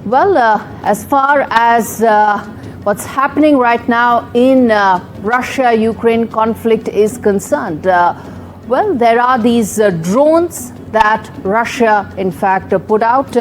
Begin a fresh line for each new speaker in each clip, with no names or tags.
Well, as far as what's happening right now in Russia-Ukraine conflict is concerned, well, there are these drones that Russia, in fact, put out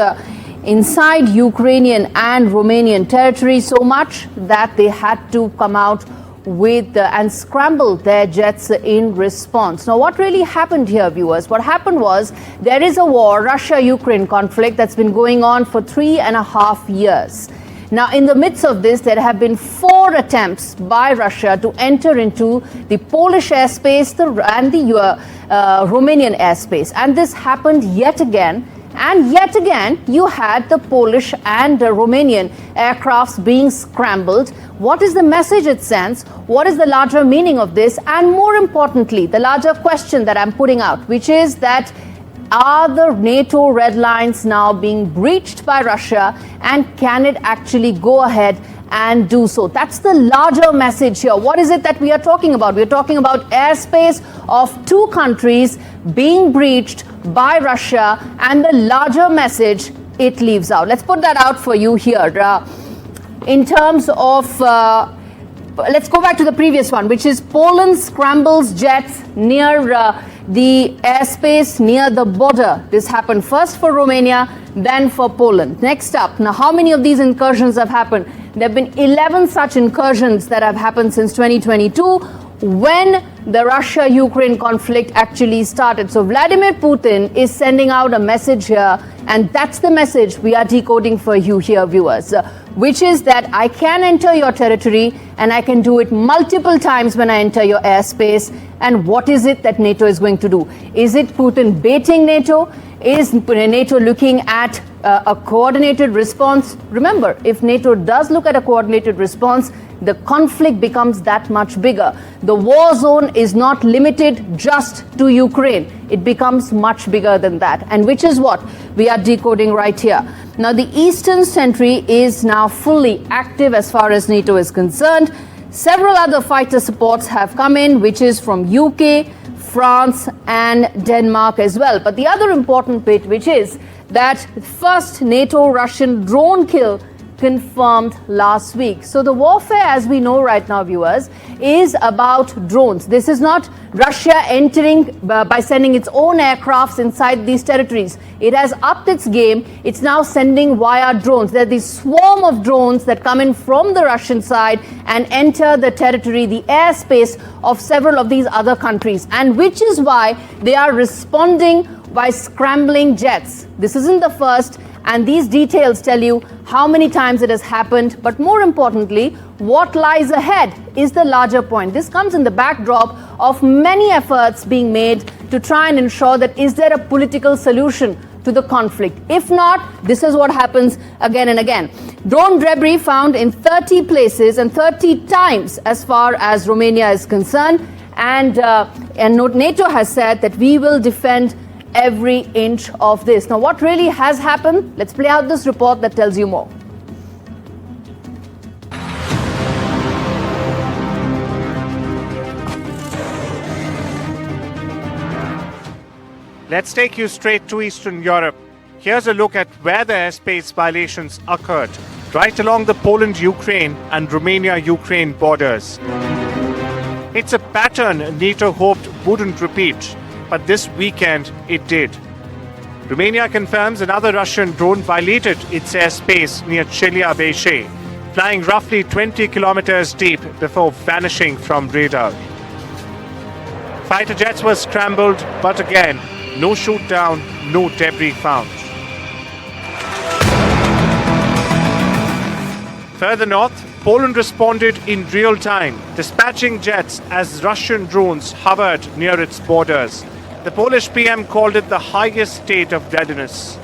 inside Ukrainian and Romanian territory, so much that they had to come out with and scramble their jets in response. Now, what really happened here, viewers? What happened was there is a war, Russia-Ukraine conflict, that's been going on for 3.5 years. Now, in the midst of this, there have been 4 attempts by Russia to enter into the Polish airspace and the Romanian airspace. And this happened yet again. And yet again, you had the Polish and Romanian aircrafts being scrambled. What is the message it sends? What is the larger meaning of this? And more importantly, the larger question that I'm putting out, which is that are the NATO red lines now being breached by Russia, and can it actually go ahead and do so? That's the larger message here. What is it that we are talking about? We're talking about airspace of 2 countries being breached by Russia, and the larger message it leaves out. Let's put that out for you here. In terms of, let's go back to the previous one, which is Poland scrambles jets near the airspace near the border. This happened first for Romania, then for Poland. Next up, now how many of these incursions have happened? There have been 11 such incursions that have happened since 2022, when the Russia-Ukraine conflict actually started. So Vladimir Putin is sending out a message here, and that's the message we are decoding for you here, viewers, which is that I can enter your territory and I can do it multiple times when I enter your airspace. And what is it that NATO is going to do? Is it Putin baiting NATO? Is NATO looking at a coordinated response? Remember, if NATO does look at a coordinated response, the conflict becomes that much bigger. The war zone is not limited just to Ukraine. It becomes much bigger than that, and which is what we are decoding right here. Now, the Eastern Sentry is now fully active as far as NATO is concerned. Several other fighter supports have come in, which is from UK, France and Denmark as well. But the other important bit, which is that first NATO-Russian drone kill confirmed last week. So the warfare, as we know right now, viewers, is about drones. This is not Russia entering by sending its own aircrafts inside these territories. It has upped its game. It's now sending via drones. There's this swarm of drones that come in from the Russian side and enter the territory, the airspace of several of these other countries, and which is why they are responding by scrambling jets. This isn't the first, and these details tell you how many times it has happened, but more importantly, what lies ahead is the larger point. This comes in the backdrop of many efforts being made to try and ensure that is there a political solution to the conflict. If not, this is what happens again and again. Drone debris found in 30 places and 30 times as far as Romania is concerned, and NATO has said that we will defend every inch of this. Now, what really has happened? Let's play out this report that tells you more.
Let's take you straight to Eastern Europe. Here's a look at where the airspace violations occurred, right along the Poland-Ukraine and Romania-Ukraine borders. It's a pattern NATO hoped wouldn't repeat, but this weekend it did. Romania confirms another Russian drone violated its airspace near Chelyabinsk, flying roughly 20 kilometers deep before vanishing from radar. Fighter jets were scrambled, but again, no shoot down, no debris found. Further north, Poland responded in real time, dispatching jets as Russian drones hovered near its borders. The Polish PM called it the highest state of readiness.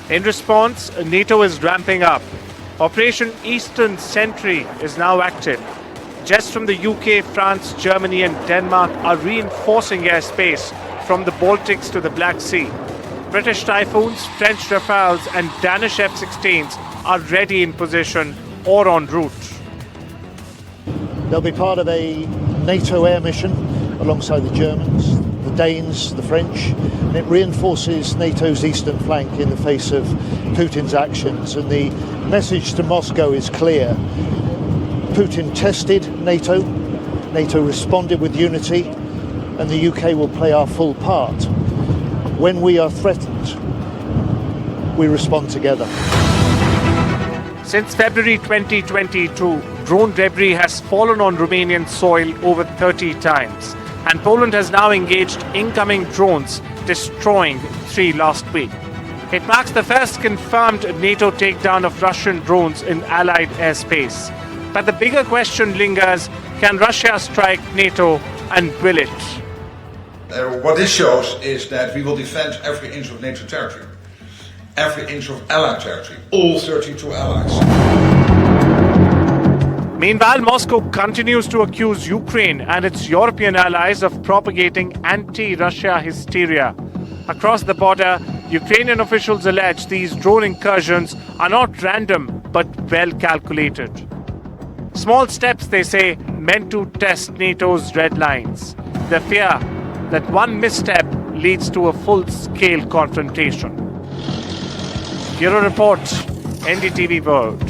In response, NATO is ramping up. Operation Eastern Sentry is now active. Jets from the UK, France, Germany and Denmark are reinforcing airspace from the Baltics to the Black Sea. British Typhoons, French Rafales and Danish F-16s are ready in position or en route.
They'll be part of a NATO air mission alongside the Germans, the Danes, the French, and it reinforces NATO's eastern flank in the face of Putin's actions. And the message to Moscow is clear. Putin tested NATO, NATO responded with unity, and the UK will play our full part. When we are threatened, we respond together.
Since February 2022, drone debris has fallen on Romanian soil over 30 times, and Poland has now engaged incoming drones, destroying 3 last week. It marks the first confirmed NATO takedown of Russian drones in Allied airspace. But the bigger question lingers, can Russia strike NATO, and will it?
What this shows is that we will defend every inch of NATO territory, every inch of Allied territory, all 32 allies.
Meanwhile, Moscow continues to accuse Ukraine and its European allies of propagating anti-Russia hysteria. Across the border, Ukrainian officials allege these drone incursions are not random but well calculated. Small steps, they say, meant to test NATO's red lines. The fear that one misstep leads to a full-scale confrontation. Bureau Report, NDTV World.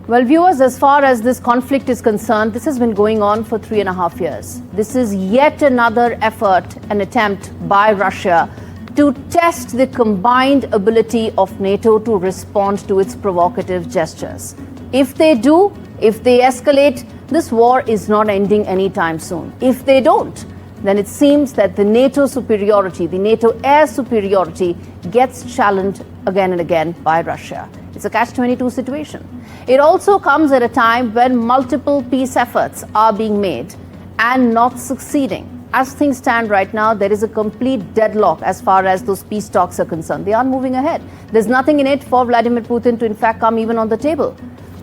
Well, viewers, as far as this conflict is concerned, this has been going on for 3.5 years. This is yet another effort, an attempt by Russia to test the combined ability of NATO to respond to its provocative gestures. If they do, if they escalate, this war is not ending anytime soon. If they don't, then it seems that the NATO superiority, the NATO air superiority, gets challenged again and again by Russia. It's a catch-22 situation. It also comes at a time when multiple peace efforts are being made and not succeeding. As things stand right now, there is a complete deadlock as far as those peace talks are concerned. They aren't moving ahead. There's nothing in it for Vladimir Putin to in fact come even on the table.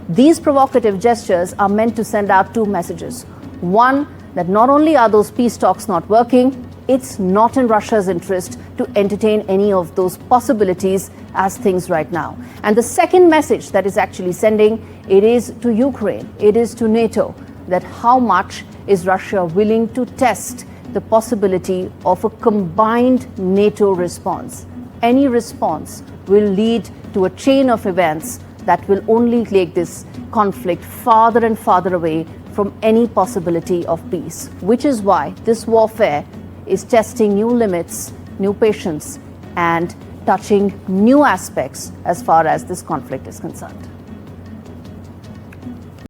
These provocative gestures are meant to send out 2 messages. One, that not only are those peace talks not working, it's not in Russia's interest to entertain any of those possibilities as things right now. And the second message that is actually sending, it is to Ukraine, it is to NATO, that how much is Russia willing to test the possibility of a combined NATO response. Any response will lead to a chain of events that will only take this conflict farther and farther away from any possibility of peace, which is why this warfare is testing new limits, new patience, and touching new aspects as far as this conflict is concerned.